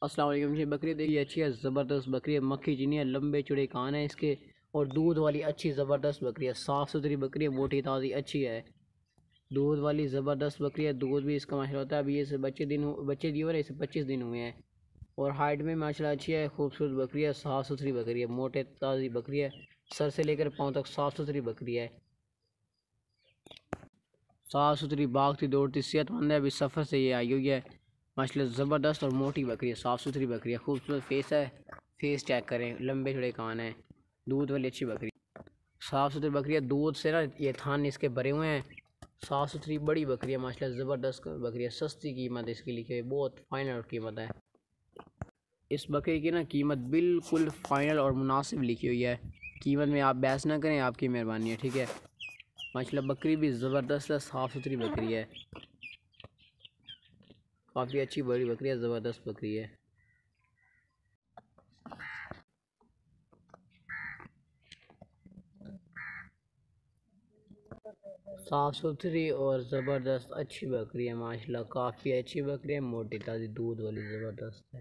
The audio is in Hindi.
अस्सलाम वालेकुम जी। बकरी देखिए अच्छी है, ज़बरदस्त बकरी है, मक्खी चीनी है, लंबे चौड़े कान है इसके और दूध वाली अच्छी ज़बरदस्त बकरी है, साफ़ सुथरी बकरी है, मोटी ताज़ी अच्छी है, दूध वाली ज़बरदस्त बकरी है। दूध भी इसका माशाल्लाह होता है। अभी इसे बच्चे दिए हुए हैं, इसे 25 दिन हुए हैं और हाइट में माशाल्लाह अच्छी है, खूबसूरत बकरी है, साफ़ सुथरी बकरी है, मोटे ताज़ी बकरी है, सर से लेकर पाँव तक साफ़ सुथरी बकरी है, साफ़ सुथरी भागती दौड़ती सेहतमंद है। अभी सफ़र से ये आई हुई है माशाल्लाह, ज़बरदस्त और मोटी बकरी है, साफ़ सुथरी बकरी है, खूबसूरत फेस है, फेस चेक करें, लंबे चौड़े कान है, दूध वाली अच्छी बकरी, साफ़ सुथरी बकरी है। दूध से ना ये थान इसके भरे हुए हैं, साफ़ सुथरी बड़ी बकरी है माशाल्लाह, ज़बरदस्त बकरी है। सस्ती कीमत इसकी लिखी है, बहुत फाइनल कीमत है। इस बकरी की ना कीमत बिल्कुल फाइनल और मुनासिब लिखी हुई है, कीमत में आप बहस ना करें, आपकी मेहरबानी है, ठीक है। माशाल्लाह बकरी भी ज़बरदस्त है, साफ़ सुथरी बकरी है, काफ़ी अच्छी बड़ी बकरी है, ज़बरदस्त बकरी है। साफ़ सुथरी और ज़बरदस्त अच्छी बकरी है माशाल्लाह, काफ़ी अच्छी बकरी है, मोटी ताज़ी दूध वाली ज़बरदस्त है।